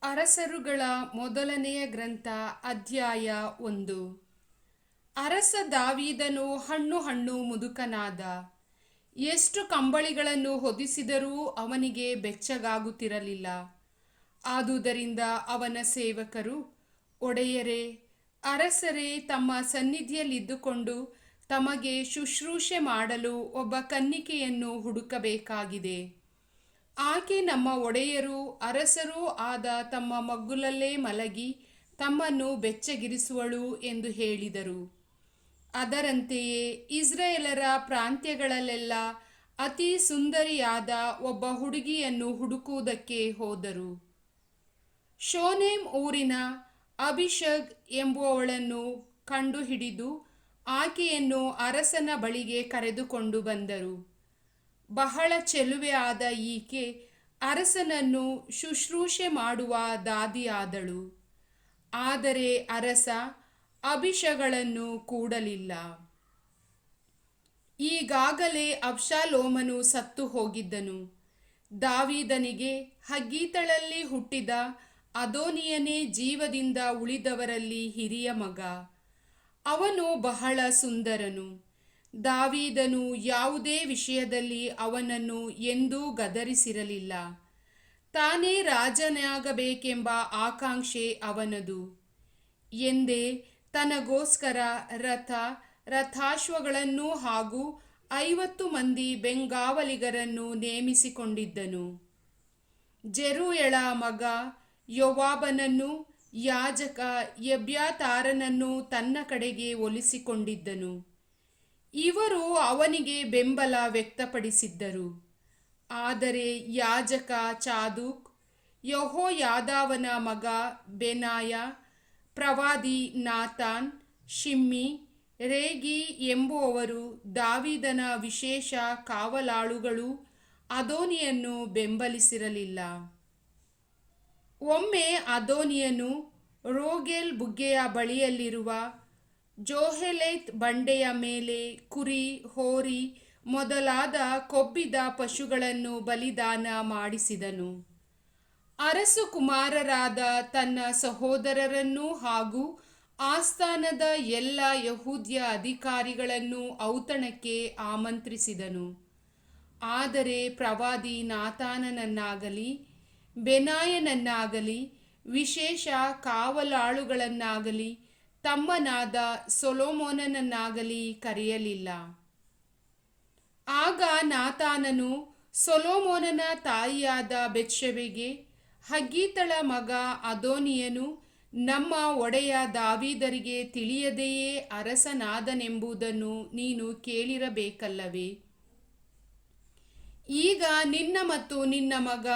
ಅರಸರುಗಳ ಮೊದಲನೆಯ ಗ್ರಂಥ ಅಧ್ಯಾಯ 1. ಅರಸ ದಾವೀದನು ಹಣ್ಣು ಮುದುಕನಾದ. ಎಷ್ಟು ಕಂಬಳಿಗಳನ್ನು ಹೊದಿಸಿದರೂ ಅವನಿಗೆ ಬೆಚ್ಚಗಾಗುತ್ತಿರಲಿಲ್ಲ. ಆದುದರಿಂದ ಅವನ ಸೇವಕರು, ಒಡೆಯರೇ, ಅರಸರೇ, ತಮ್ಮ ಸನ್ನಿಧಿಯಲ್ಲಿದ್ದುಕೊಂಡು ತಮಗೆ ಶುಶ್ರೂಷೆ ಮಾಡಲು ಒಬ್ಬ ಕನ್ನಿಕೆಯನ್ನು ಹುಡುಕಬೇಕಾಗಿದೆ. ಆಕೆ ನಮ್ಮ ಒಡೆಯರೂ ಅರಸರೂ ಆದ ತಮ್ಮ ಮಗ್ಗುಲಲ್ಲೇ ಮಲಗಿ ತಮ್ಮನ್ನು ಬೆಚ್ಚಗಿರಿಸುವಳು ಎಂದು ಹೇಳಿದರು. ಅದರಂತೆಯೇ ಇಸ್ರಾಯೇಲರ ಪ್ರಾಂತ್ಯಗಳಲ್ಲೆಲ್ಲ ಅತಿ ಸುಂದರಿಯಾದ ಒಬ್ಬ ಹುಡುಗಿಯನ್ನು ಹುಡುಕುವುದಕ್ಕೆ ಹೋದರು. ಶೋನೇಮ್ ಊರಿನ ಅಬೀಷಗ್ ಎಂಬುವವಳನ್ನು ಕಂಡುಹಿಡಿದು ಆಕೆಯನ್ನು ಅರಸನ ಬಳಿಗೆ ಕರೆದುಕೊಂಡು ಬಂದರು. ಬಹಳ ಚೆಲುವೆ ಆದ ಈಕೆ ಅರಸನನ್ನು ಶುಶ್ರೂಷೆ ಮಾಡುವ ದಾದಿಯಾದಳು. ಆದರೆ ಅರಸ ಅಬೀಷಗಳನ್ನು ಕೂಡಲಿಲ್ಲ. ಈಗಾಗಲೇ ಅಬ್ಷಾಲೋಮನು ಸತ್ತು ಹೋಗಿದ್ದನು. ದಾವೀದನಿಗೆ ಹಗ್ಗೀತಳಲ್ಲಿ ಹುಟ್ಟಿದ ಅದೋನಿಯನೇ ಜೀವದಿಂದ ಉಳಿದವರಲ್ಲಿ ಹಿರಿಯ ಮಗ. ಅವನು ಬಹಳ ಸುಂದರನು. ದಾವೀದನು ಯಾವುದೇ ವಿಷಯದಲ್ಲಿ ಅವನನ್ನು ಎಂದೂ ಗದರಿಸಿರಲಿಲ್ಲ. ತಾನೇ ರಾಜನಾಗಬೇಕೆಂಬ ಆಕಾಂಕ್ಷೆ ಅವನದು ಎಂದೇ ತನಗೋಸ್ಕರ ರಥಾಶ್ವಗಳನ್ನೂ ಹಾಗೂ 50 ಮಂದಿ ಬೆಂಗಾವಲಿಗರನ್ನು ನೇಮಿಸಿಕೊಂಡಿದ್ದನು. ಜೆರುಯಳ ಮಗ ಯೋವಾಬನನ್ನು ಯಾಜಕ ಎಬ್ಯಾತಾರನನ್ನು ತನ್ನ ಕಡೆಗೆ ಒಲಿಸಿಕೊಂಡಿದ್ದನು. ಇವರು ಅವನಿಗೆ ಬೆಂಬಲ ವ್ಯಕ್ತಪಡಿಸಿದ್ದರು. ಆದರೆ ಯಾಜಕ ಚಾದೋಕ್, ಯೆಹೋಯಾದಾವನ ಮಗ ಬೆನಾಯ, ಪ್ರವಾದಿ ನಾತಾನ್, ಶಿಮ್ಮಿ, ರೇಗಿ ಎಂಬುವವರು ದಾವೀದನ ವಿಶೇಷ ಕಾವಲಾಳುಗಳು ಅದೋನಿಯನ್ನು ಬೆಂಬಲಿಸಿರಲಿಲ್ಲ. ಒಮ್ಮೆ ಅದೋನಿಯನು ರೋಗೆಲ್ ಬುಗ್ಗೆಯ ಬಳಿಯಲ್ಲಿರುವ ಜೋಹೆಲೆತ್ ಬಂಡೆಯ ಮೇಲೆ ಕುರಿ, ಹೋರಿ ಮೊದಲಾದ ಕೊಬ್ಬಿದ ಪಶುಗಳನ್ನು ಬಲಿದಾನ ಮಾಡಿಸಿದನು. ಅರಸುಕುಮಾರರಾದ ತನ್ನ ಸಹೋದರರನ್ನೂ ಹಾಗೂ ಆಸ್ಥಾನದ ಎಲ್ಲ ಯಹೂದ್ಯ ಅಧಿಕಾರಿಗಳನ್ನು ಔತಣಕ್ಕೆ ಆಮಂತ್ರಿಸಿದನು. ಆದರೆ ಪ್ರವಾದಿ ನಾತಾನನನ್ನಾಗಲಿ ಬೆನಾಯನನ್ನಾಗಲಿ ವಿಶೇಷ ಕಾವಲಾಳುಗಳನ್ನಾಗಲಿ ತಮ್ಮನಾದ ಸೊಲೊಮೋನನನ್ನಾಗಲಿ ಕರೆಯಲಿಲ್ಲ. ಆಗ ನಾತಾನನು ಸೊಲೊಮೋನನ ತಾಯಿಯಾದ ಬೆತ್ಷೆಬೆಗೆ, ಹಗ್ಗೀತಳ ಮಗ ಅದೋನಿಯನು ನಮ್ಮ ಒಡೆಯ ದಾವೀದರಿಗೆ ತಿಳಿಯದೆಯೇ ಅರಸನಾದನೆಂಬುದನ್ನು ನೀನು ಕೇಳಿರಬೇಕಲ್ಲವೇ? ಈಗ ನಿನ್ನ ಮತ್ತು ನಿನ್ನ ಮಗ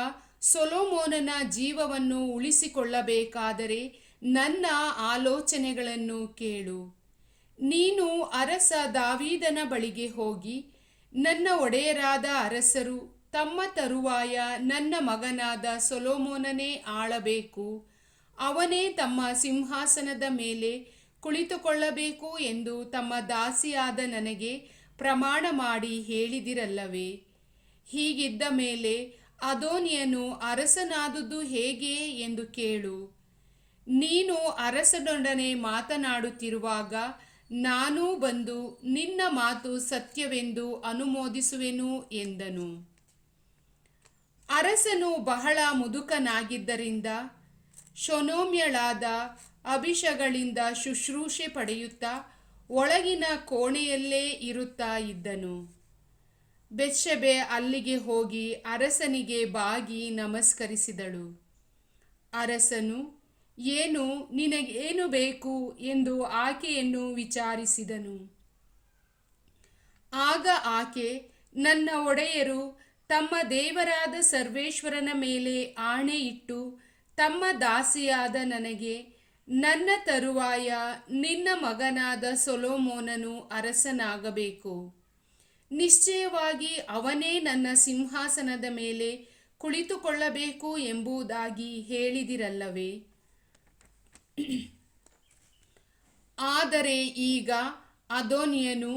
ಸೊಲೊಮೋನನ ಜೀವವನ್ನು ಉಳಿಸಿಕೊಳ್ಳಬೇಕಾದರೆ ನನ್ನ ಆಲೋಚನೆಗಳನ್ನು ಕೇಳು. ನೀನು ಅರಸ ದಾವೀದನ ಬಳಿಗೆ ಹೋಗಿ, ನನ್ನ ಒಡೆಯರಾದ ಅರಸರು ತಮ್ಮ ತರುವಾಯ ನನ್ನ ಮಗನಾದ ಸೊಲೊಮೋನನೇ ಆಳಬೇಕು, ಅವನೇ ತಮ್ಮ ಸಿಂಹಾಸನದ ಮೇಲೆ ಕುಳಿತುಕೊಳ್ಳಬೇಕು ಎಂದು ತಮ್ಮ ದಾಸಿಯಾದ ನನಗೆ ಪ್ರಮಾಣ ಮಾಡಿ ಹೇಳಿದಿರಲ್ಲವೇ? ಹೀಗಿದ್ದ ಮೇಲೆ ಅದೋನಿಯನು ಅರಸನಾದುದು ಹೇಗೆ ಎಂದು ಕೇಳು. ನೀನು ಅರಸನೊಡನೆ ಮಾತನಾಡುತ್ತಿರುವಾಗ ನಾನೂ ಬಂದು ನಿನ್ನ ಮಾತು ಸತ್ಯವೆಂದು ಅನುಮೋದಿಸುವೆನು ಎಂದನು. ಅರಸನು ಬಹಳ ಮುದುಕನಾಗಿದ್ದರಿಂದ ಶೋನೋಮ್ಯಳಾದ ಅಬೀಷಗಳಿಂದ ಶುಶ್ರೂಷೆ ಪಡೆಯುತ್ತಾ ಒಳಗಿನ ಕೋಣೆಯಲ್ಲೇ ಇರುತ್ತಾ ಇದ್ದನು. ಬೆತ್ಷೆಬೆ ಅಲ್ಲಿಗೆ ಹೋಗಿ ಅರಸನಿಗೆ ಬಾಗಿ ನಮಸ್ಕರಿಸಿದಳು. ಅರಸನು, ಏನು, ನಿನಗೇನು ಬೇಕು ಎಂದು ಆಕೆಯನ್ನು ವಿಚಾರಿಸಿದನು. ಆಗ ಆಕೆ, ನನ್ನ ಒಡೆಯರು ತಮ್ಮ ದೇವರಾದ ಸರ್ವೇಶ್ವರನ ಮೇಲೆ ಆಣೆ ಇಟ್ಟು ತಮ್ಮ ದಾಸಿಯಾದ ನನಗೆ, ನನ್ನ ತರುವಾಯ ನಿನ್ನ ಮಗನಾದ ಸೊಲೊಮೋನನು ಅರಸನಾಗಬೇಕು, ನಿಶ್ಚಯವಾಗಿ ಅವನೇ ನನ್ನ ಸಿಂಹಾಸನದ ಮೇಲೆ ಕುಳಿತುಕೊಳ್ಳಬೇಕು ಎಂಬುದಾಗಿ ಹೇಳಿದಿರಲ್ಲವೇ? ಆದರೆ ಈಗ ಅದೋನಿಯನು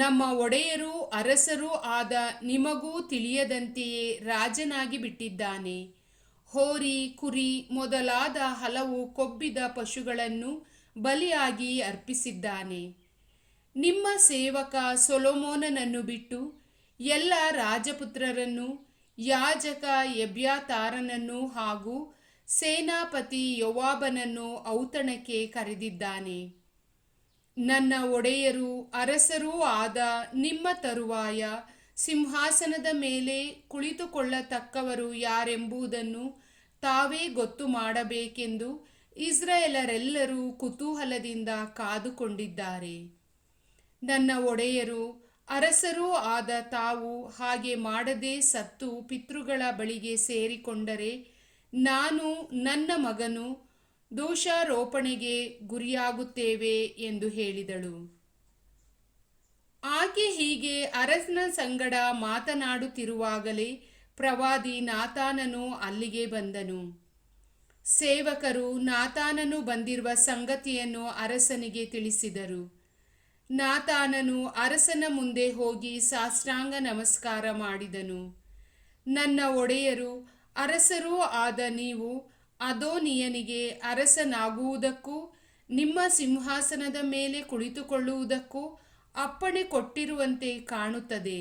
ನಮ್ಮ ಒಡೆಯರೂ ಅರಸರೂ ಆದ ನಿಮಗೂ ತಿಳಿಯದಂತೆಯೇ ರಾಜನಾಗಿ ಬಿಟ್ಟಿದ್ದಾನೆ. ಹೋರಿ, ಕುರಿ ಮೊದಲಾದ ಹಲವು ಕೊಬ್ಬಿದ ಪಶುಗಳನ್ನು ಬಲಿಯಾಗಿ ಅರ್ಪಿಸಿದ್ದಾನೆ. ನಿಮ್ಮ ಸೇವಕ ಸೊಲೊಮೋನನನ್ನು ಬಿಟ್ಟು ಎಲ್ಲ ರಾಜಪುತ್ರರನ್ನು, ಯಾಜಕ ಎಬ್ಯಾತಾರನನ್ನು ಹಾಗೂ ಸೇನಾಪತಿ ಯೋವಾಬನನ್ನು ಔತಣಕ್ಕೆ ಕರೆದಿದ್ದಾನೆ. ನನ್ನ ಒಡೆಯರೂ ಅರಸರೂ ಆದ ನಿಮ್ಮ ತರುವಾಯ ಸಿಂಹಾಸನದ ಮೇಲೆ ಕುಳಿತುಕೊಳ್ಳತಕ್ಕವರು ಯಾರೆಂಬುದನ್ನು ತಾವೇ ಗೊತ್ತು ಮಾಡಬೇಕೆಂದು ಇಸ್ರಾಯೇಲರೆಲ್ಲರೂ ಕುತೂಹಲದಿಂದ ಕಾದುಕೊಂಡಿದ್ದಾರೆ. ನನ್ನ ಒಡೆಯರು ಅರಸರೂ ಆದ ತಾವು ಹಾಗೆ ಮಾಡದೆ ಸತ್ತು ಪಿತೃಗಳ ಬಳಿಗೆ ಸೇರಿಕೊಂಡರೆ ನಾನು ನನ್ನ ಮಗನು ದೋಷಾರೋಪಣೆಗೆ ಗುರಿಯಾಗುತ್ತೇವೆ ಎಂದು ಹೇಳಿದಳು. ಆಕೆ ಹೀಗೆ ಅರಸನ ಸಂಗಡ ಮಾತನಾಡುತ್ತಿರುವಾಗಲೇ ಪ್ರವಾದಿ ನಾತಾನನು ಅಲ್ಲಿಗೆ ಬಂದನು. ಸೇವಕರು ನಾತಾನನು ಬಂದಿರುವ ಸಂಗತಿಯನ್ನು ಅರಸನಿಗೆ ತಿಳಿಸಿದರು. ನಾತಾನನು ಅರಸನ ಮುಂದೆ ಹೋಗಿ ಸಾಷ್ಟಾಂಗ ನಮಸ್ಕಾರ ಮಾಡಿದನು. ನನ್ನ ಒಡೆಯರು ಅರಸರೂ ಆದ ನೀವು ಅದೋನಿಯನಿಗೆ ಅರಸನಾಗುವುದಕ್ಕೂ ನಿಮ್ಮ ಸಿಂಹಾಸನದ ಮೇಲೆ ಕುಳಿತುಕೊಳ್ಳುವುದಕ್ಕೂ ಅಪ್ಪಣೆ ಕೊಟ್ಟಿರುವಂತೆ ಕಾಣುತ್ತದೆ.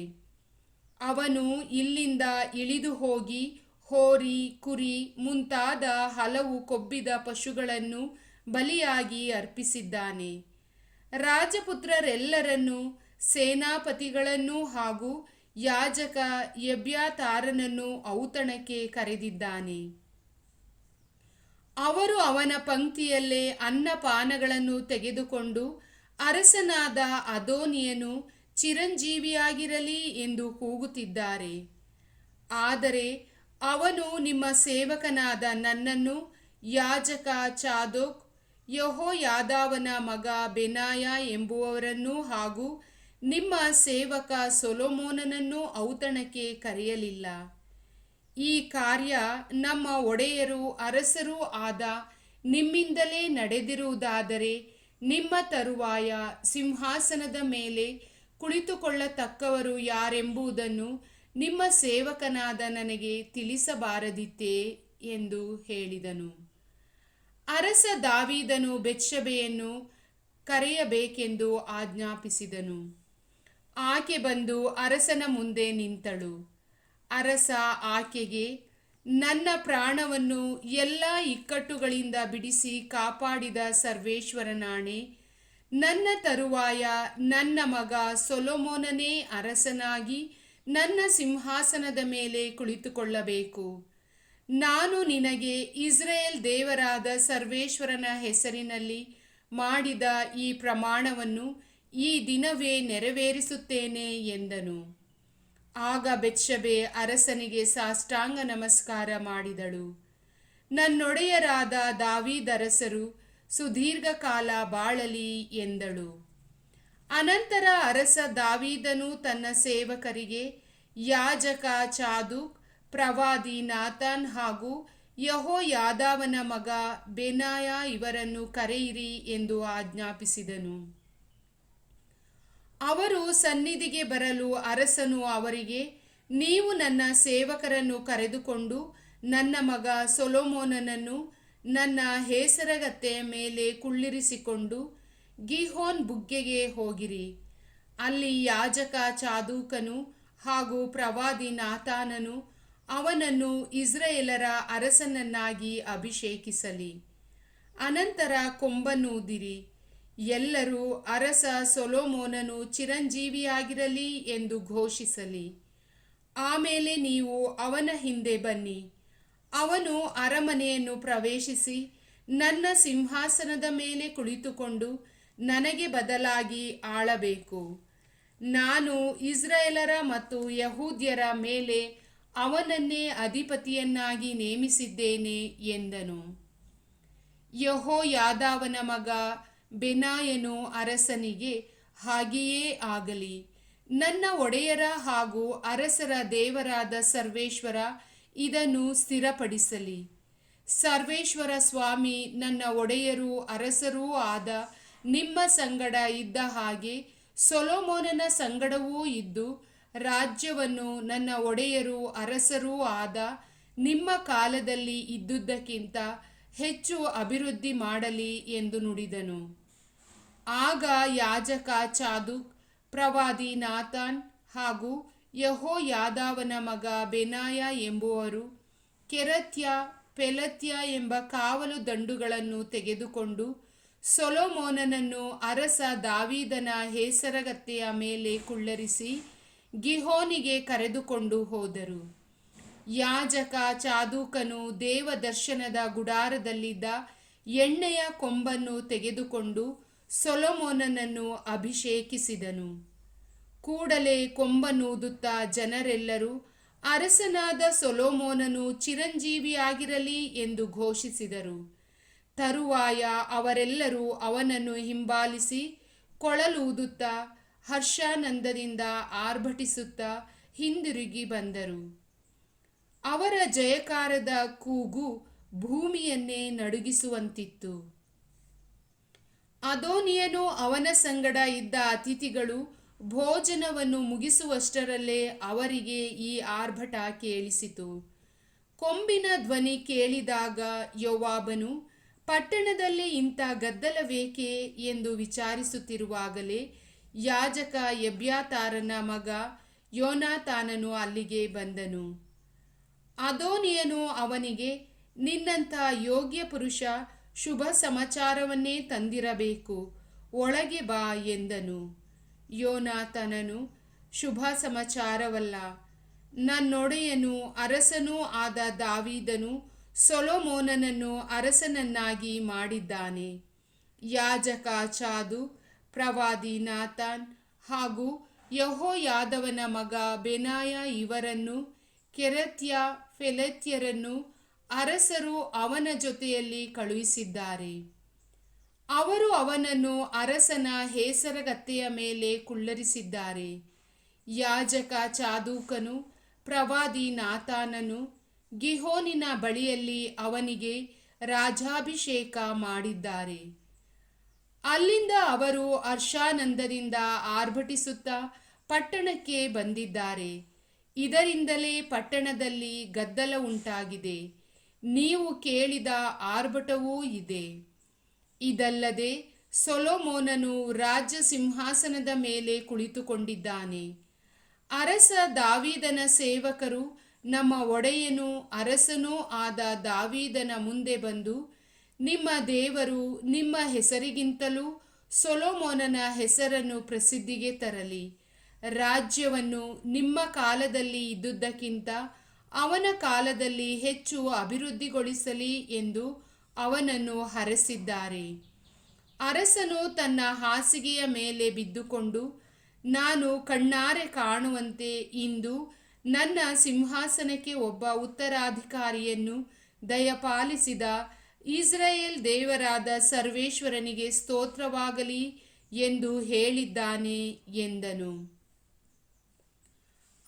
ಅವನು ಇಲ್ಲಿಂದ ಇಳಿದು ಹೋಗಿ ಹೋರಿ, ಕುರಿ ಮುಂತಾದ ಹಲವು ಕೊಬ್ಬಿದ ಪಶುಗಳನ್ನು ಬಲಿಯಾಗಿ ಅರ್ಪಿಸಿದ್ದಾನೆ. ರಾಜಪುತ್ರರೆಲ್ಲರನ್ನೂ, ಸೇನಾಪತಿಗಳನ್ನೂ ಹಾಗೂ ಯಾಜಕ ಎಬ್ಯಾತಾರನನ್ನು ಔತಣಕ್ಕೆ ಕರೆದಿದ್ದಾನೆ. ಅವರು ಅವನ ಪಂಕ್ತಿಯಲ್ಲೇ ಅನ್ನಪಾನಗಳನ್ನು ತೆಗೆದುಕೊಂಡು ಅರಸನಾದ ಅದೋನಿಯನು ಚಿರಂಜೀವಿಯಾಗಿರಲಿ ಎಂದು ಕೂಗುತ್ತಿದ್ದಾರೆ. ಆದರೆ ಅವನು ನಿಮ್ಮ ಸೇವಕನಾದ ನನ್ನನ್ನು, ಯಾಜಕ ಚಾದೋಕ್, ಯೆಹೋಯಾದಾವನ ಮಗ ಬೆನಾಯ ಎಂಬುವವರನ್ನೂ ಹಾಗೂ ನಿಮ್ಮ ಸೇವಕ ಸೊಲೊಮೋನನನ್ನು ಔತಣಕ್ಕೆ ಕರೆಯಲಿಲ್ಲ. ಈ ಕಾರ್ಯ ನಮ್ಮ ಒಡೆಯರು ಅರಸರೂ ಆದ ನಿಮ್ಮಿಂದಲೇ ನಡೆದಿರುವುದಾದರೆ ನಿಮ್ಮ ತರುವಾಯ ಸಿಂಹಾಸನದ ಮೇಲೆ ಕುಳಿತುಕೊಳ್ಳತಕ್ಕವರು ಯಾರೆಂಬುದನ್ನು ನಿಮ್ಮ ಸೇವಕನಾದ ನನಗೆ ತಿಳಿಸಬಾರದಿತ್ತೇ ಎಂದು ಹೇಳಿದನು. ಅರಸ ದಾವೀದನು ಬೆತ್ಷೆಬೆಯನ್ನು ಕರೆಯಬೇಕೆಂದು ಆಜ್ಞಾಪಿಸಿದನು. ಆಕೆ ಬಂದು ಅರಸನ ಮುಂದೆ ನಿಂತಳು. ಅರಸ ಆಕೆಗೆ, ನನ್ನ ಪ್ರಾಣವನ್ನು ಎಲ್ಲ ಇಕ್ಕಟ್ಟುಗಳಿಂದ ಬಿಡಿಸಿ ಕಾಪಾಡಿದ ಸರ್ವೇಶ್ವರನಾಣೆ, ನನ್ನ ತರುವಾಯ ನನ್ನ ಮಗ ಸೊಲೊಮೋನನೇ ಅರಸನಾಗಿ ನನ್ನ ಸಿಂಹಾಸನದ ಮೇಲೆ ಕುಳಿತುಕೊಳ್ಳಬೇಕು. ನಾನು ನಿನಗೆ ಇಸ್ರಾಯೇಲ್ ದೇವರಾದ ಸರ್ವೇಶ್ವರನ ಹೆಸರಿನಲ್ಲಿ ಮಾಡಿದ ಈ ಪ್ರಮಾಣವನ್ನು ಈ ದಿನವೇ ನೆರವೇರಿಸುತ್ತೇನೆ ಎಂದನು. ಆಗ ಬೆತ್ಷೆಬೆ ಅರಸನಿಗೆ ಸಾಷ್ಟಾಂಗ ನಮಸ್ಕಾರ ಮಾಡಿದಳು. ನನ್ನೊಡೆಯರಾದ ದಾವೀದರಸರು ಸುದೀರ್ಘ ಕಾಲ ಬಾಳಲಿ ಎಂದಳು. ಅನಂತರ ಅರಸ ದಾವೀದನು ತನ್ನ ಸೇವಕರಿಗೆ ಯಾಜಕ ಚಾದೋಕ್, ಪ್ರವಾದಿ ನಾತಾನ್ ಹಾಗೂ ಯೆಹೋಯಾದಾವನ ಮಗ ಬೆನಾಯ ಇವರನ್ನು ಕರೆಯಿರಿ ಎಂದು ಆಜ್ಞಾಪಿಸಿದನು. ಅವರು ಸನ್ನಿಧಿಗೆ ಬರಲು ಅರಸನು ಅವರಿಗೆ, ನೀವು ನನ್ನ ಸೇವಕರನ್ನು ಕರೆದುಕೊಂಡು ನನ್ನ ಮಗ ಸೊಲೊಮೋನನನ್ನು ನನ್ನ ಹೇಸರಗತ್ತೆಯ ಮೇಲೆ ಕುಳ್ಳಿರಿಸಿಕೊಂಡು ಗೀಹೋನ್ ಬುಗ್ಗೆಗೆ ಹೋಗಿರಿ. ಅಲ್ಲಿ ಯಾಜಕ ಚಾದೋಕನು ಹಾಗೂ ಪ್ರವಾದಿ ನಾತಾನನು ಅವನನ್ನು ಇಸ್ರಾಯೇಲರ ಅರಸನನ್ನಾಗಿ ಅಭಿಷೇಕಿಸಲಿ. ಅನಂತರ ಕೊಂಬನ್ನೂದಿರಿ. ಎಲ್ಲರೂ ಅರಸ ಸೊಲೊಮೋನನು ಚಿರಂಜೀವಿಯಾಗಿರಲಿ ಎಂದು ಘೋಷಿಸಲಿ. ಆಮೇಲೆ ನೀವು ಅವನ ಹಿಂದೆ ಬನ್ನಿ. ಅವನು ಅರಮನೆಯನ್ನು ಪ್ರವೇಶಿಸಿ ನನ್ನ ಸಿಂಹಾಸನದ ಮೇಲೆ ಕುಳಿತುಕೊಂಡು ನನಗೆ ಬದಲಾಗಿ ಆಳಬೇಕು. ನಾನು ಇಸ್ರಾಯೇಲರ ಮತ್ತು ಯಹೂದ್ಯರ ಮೇಲೆ ಅವನನ್ನೇ ಅಧಿಪತಿಯನ್ನಾಗಿ ನೇಮಿಸಿದ್ದೇನೆ ಎಂದನು. ಯೆಹೋಯಾದಾವನ ಮಗ ಬೆನಾಯನು ಅರಸನಿಗೆ, ಹಾಗೆಯೇ ಆಗಲಿ. ನನ್ನ ಒಡೆಯರ ಹಾಗೂ ಅರಸರ ದೇವರಾದ ಸರ್ವೇಶ್ವರ ಇದನ್ನು ಸ್ಥಿರಪಡಿಸಲಿ. ಸರ್ವೇಶ್ವರ ಸ್ವಾಮಿ ನನ್ನ ಒಡೆಯರೂ ಅರಸರೂ ಆದ ನಿಮ್ಮ ಸಂಗಡ ಇದ್ದ ಹಾಗೆ ಸೊಲೊಮೋನನ ಸಂಗಡವೂ ಇದ್ದು ರಾಜ್ಯವನ್ನು ನನ್ನ ಒಡೆಯರೂ ಅರಸರೂ ಆದ ನಿಮ್ಮ ಕಾಲದಲ್ಲಿ ಇದ್ದುದಕ್ಕಿಂತ ಹೆಚ್ಚು ಅಭಿವೃದ್ಧಿ ಮಾಡಲಿ ಎಂದು ನುಡಿದನು. ಆಗ ಯಾಜಕ ಚಾದೋಕ್, ಪ್ರವಾದಿ ನಾತಾನ್ ಹಾಗೂ ಯೆಹೋಯಾದಾವನ ಮಗ ಬೆನಾಯ ಎಂಬುವರು ಕೆರತ್ಯ, ಪೆಲತ್ಯ ಎಂಬ ಕಾವಲು ದಂಡುಗಳನ್ನು ತೆಗೆದುಕೊಂಡು ಸೊಲೊಮೋನನನ್ನು ಅರಸ ದಾವೀದನ ಹೇಸರಗತ್ತೆಯ ಮೇಲೆ ಕುಳ್ಳರಿಸಿ ಗಿಹೋನಿಗೆ ಕರೆದುಕೊಂಡು ಹೋದರು. ಯಾಜಕ ಚಾದೋಕನು ದೇವದರ್ಶನದ ಗುಡಾರದಲ್ಲಿದ್ದ ಎಣ್ಣೆಯ ಕೊಂಬನ್ನು ತೆಗೆದುಕೊಂಡು ಸೊಲೊಮೋನನನ್ನು ಅಭಿಷೇಕಿಸಿದನು. ಕೂಡಲೇ ಕೊಂಬನ್ನೂದುತ್ತಾ ಜನರೆಲ್ಲರೂ ಅರಸನಾದ ಸೊಲೊಮೋನನು ಚಿರಂಜೀವಿಯಾಗಿರಲಿ ಎಂದು ಘೋಷಿಸಿದರು. ತರುವಾಯ ಅವರೆಲ್ಲರೂ ಅವನನ್ನು ಹಿಂಬಾಲಿಸಿ ಕೊಳಲೂದುತ್ತಾ ಹರ್ಷಾನಂದದಿಂದ ಆರ್ಭಟಿಸುತ್ತಾ ಹಿಂದಿರುಗಿ ಬಂದರು. ಅವರ ಜಯಕಾರದ ಕೂಗು ಭೂಮಿಯನ್ನೇ ನಡುಗಿಸುವಂತಿತ್ತು. ಅದೋನಿಯನು ಅವನ ಸಂಗಡ ಇದ್ದ ಅತಿಥಿಗಳು ಭೋಜನವನ್ನು ಮುಗಿಸುವಷ್ಟರಲ್ಲೇ ಅವರಿಗೆ ಈ ಆರ್ಭಟ ಕೇಳಿಸಿತು. ಕೊಂಬಿನ ಧ್ವನಿ ಕೇಳಿದಾಗ ಯೋವಾಬನು, ಪಟ್ಟಣದಲ್ಲಿ ಇಂಥ ಗದ್ದಲವೇಕೆ ಎಂದು ವಿಚಾರಿಸುತ್ತಿರುವಾಗಲೇ ಯಾಜಕ ಎಬ್ಯಾತಾರನ ಮಗ ಯೋನಾತಾನನು ಅಲ್ಲಿಗೆ ಬಂದನು. ಅದೋನಿಯನು ಅವನಿಗೆ, ನಿನ್ನಂಥ ಯೋಗ್ಯ ಪುರುಷ ಶುಭ ಸಮಾಚಾರವನ್ನೇ ತಂದಿರಬೇಕು, ಒಳಗೆ ಬಾ ಎಂದನು. ಯೋನಾತಾನನು, ಶುಭ ಸಮಾಚಾರವಲ್ಲ, ನನ್ನೊಡೆಯನೂ ಅರಸನೂ ಆದ ದಾವೀದನು ಸೊಲೊಮೋನನನ್ನು ಅರಸನನ್ನಾಗಿ ಮಾಡಿದ್ದಾನೆ. ಯಾಜಕ ಚಾದೋಕ್, ಪ್ರವಾದಿ ನಾತಾನ್ ಹಾಗೂ ಯೆಹೋಯಾದವನ ಮಗ ಬೆನಾಯ ಇವರನ್ನು, ಕೆರತ್ಯ, ಪೆಲತ್ಯರನ್ನು ಅರಸರು ಅವನ ಜೊತೆಯಲ್ಲಿ ಕಳುಹಿಸಿದ್ದಾರೆ. ಅವರು ಅವನನ್ನು ಅರಸನ ಹೇಸರಗತ್ತೆಯ ಮೇಲೆ ಕುಳ್ಳರಿಸಿದ್ದಾರೆ. ಯಾಜಕ ಚಾದೋಕನು, ಪ್ರವಾದಿ ನಾತಾನನು ಗಿಹೋನಿನ ಬಳಿಯಲ್ಲಿ ಅವನಿಗೆ ರಾಜಾಭಿಷೇಕ ಮಾಡಿದ್ದಾರೆ. ಅಲ್ಲಿಂದ ಅವರು ಹರ್ಷಾನಂದದಿಂದ ಆರ್ಭಟಿಸುತ್ತಾ ಪಟ್ಟಣಕ್ಕೆ ಬಂದಿದ್ದಾರೆ. ಇದರಿಂದಲೇ ಪಟ್ಟಣದಲ್ಲಿ ಗದ್ದಲ ಉಂಟಾಗಿದೆ. ನೀವು ಕೇಳಿದ ಆರ್ಭಟವೂ ಇದೆ. ಇದಲ್ಲದೆ ಸೊಲೊಮೋನನು ರಾಜ್ಯ ಸಿಂಹಾಸನದ ಮೇಲೆ ಕುಳಿತುಕೊಂಡಿದ್ದಾನೆ. ಅರಸ ದಾವೀದನ ಸೇವಕರು ನಮ್ಮ ಒಡೆಯನೂ ಅರಸನೂ ಆದ ದಾವೀದನ ಮುಂದೆ ಬಂದು, ನಿಮ್ಮ ದೇವರು ನಿಮ್ಮ ಹೆಸರಿಗಿಂತಲೂ ಸೊಲೊಮೋನನ ಹೆಸರನ್ನು ಪ್ರಸಿದ್ಧಿಗೆ ತರಲಿ, ರಾಜ್ಯವನ್ನು ನಿಮ್ಮ ಕಾಲದಲ್ಲಿ ಇದ್ದುದಕ್ಕಿಂತ ಅವನ ಕಾಲದಲ್ಲಿ ಹೆಚ್ಚು ಅಭಿವೃದ್ಧಿಗೊಳಿಸಲಿ ಎಂದು ಅವನನ್ನು ಹರಸಿದ್ದಾರೆ. ಅರಸನು ತನ್ನ ಹಾಸಿಗೆಯ ಮೇಲೆ ಬಿದ್ದುಕೊಂಡು, ನಾನು ಕಣ್ಣಾರೆ ಕಾಣುವಂತೆ ಇಂದು ನನ್ನ ಸಿಂಹಾಸನಕ್ಕೆ ಒಬ್ಬ ಉತ್ತರಾಧಿಕಾರಿಯನ್ನು ದಯಪಾಲಿಸಿದ ಇಸ್ರಾಯೇಲ್ ದೇವರಾದ ಸರ್ವೇಶ್ವರನಿಗೆ ಸ್ತೋತ್ರವಾಗಲಿ ಎಂದು ಹೇಳಿದ್ದಾನೆ ಎಂದನು.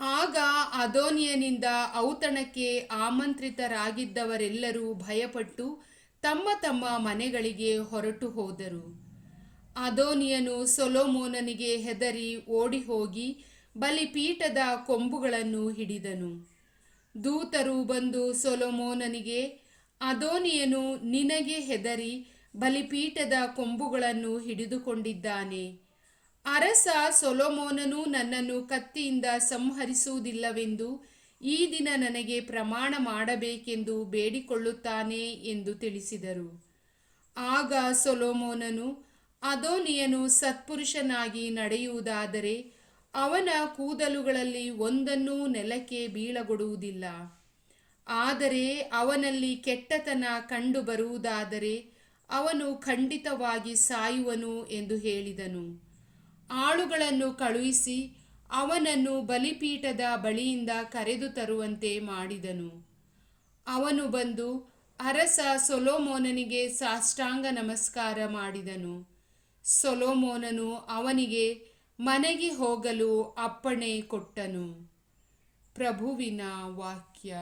ಆಗ ಅದೋನಿಯನಿಂದ ಔತಣಕ್ಕೆ ಆಮಂತ್ರಿತರಾಗಿದ್ದವರೆಲ್ಲರೂ ಭಯಪಟ್ಟು ತಮ್ಮ ತಮ್ಮ ಮನೆಗಳಿಗೆ ಹೊರಟು ಹೋದರು. ಅದೋನಿಯನು ಸೊಲೊಮೋನನಿಗೆ ಹೆದರಿ ಓಡಿಹೋಗಿ ಬಲಿಪೀಠದ ಕೊಂಬುಗಳನ್ನು ಹಿಡಿದನು. ದೂತರು ಬಂದು ಸೊಲೊಮೋನನಿಗೆ, ಅದೋನಿಯನು ನಿನಗೆ ಹೆದರಿ ಬಲಿಪೀಠದ ಕೊಂಬುಗಳನ್ನು ಹಿಡಿದುಕೊಂಡಿದ್ದಾನೆ. ಅರಸ ಸೊಲೊಮೋನನು ನನ್ನನ್ನು ಕತ್ತಿಯಿಂದ ಸಂಹರಿಸುವುದಿಲ್ಲವೆಂದು ಈ ದಿನ ನನಗೆ ಪ್ರಮಾಣ ಮಾಡಬೇಕೆಂದು ಬೇಡಿಕೊಳ್ಳುತ್ತಾನೆ ಎಂದು ತಿಳಿಸಿದರು. ಆಗ ಸೊಲೊಮೋನನು, ಅದೋನಿಯನು ಸತ್ಪುರುಷನಾಗಿ ನಡೆಯುವುದಾದರೆ ಅವನ ಕೂದಲುಗಳಲ್ಲಿ ಒಂದನ್ನೂ ನೆಲಕ್ಕೆ ಬೀಳಗೊಡುವುದಿಲ್ಲ. ಆದರೆ ಅವನಲ್ಲಿ ಕೆಟ್ಟತನ ಕಂಡು ಬರುವುದಾದರೆ ಅವನು ಖಂಡಿತವಾಗಿ ಸಾಯುವನು ಎಂದು ಹೇಳಿದನು. ಆಳುಗಳನ್ನು ಕಳುಹಿಸಿ ಅವನನ್ನು ಬಲಿಪೀಠದ ಬಳಿಯಿಂದ ಕರೆದು ತರುವಂತೆ ಮಾಡಿದನು. ಅವನು ಬಂದು ಅರಸ ಸೊಲೊಮೋನನಿಗೆ ಸಾಷ್ಟಾಂಗ ನಮಸ್ಕಾರ ಮಾಡಿದನು. ಸೊಲೊಮೋನನು ಅವನಿಗೆ ಮನೆಗೆ ಹೋಗಲು ಅಪ್ಪಣೆ ಕೊಟ್ಟನು. ಪ್ರಭುವಿನ ವಾಕ್ಯ.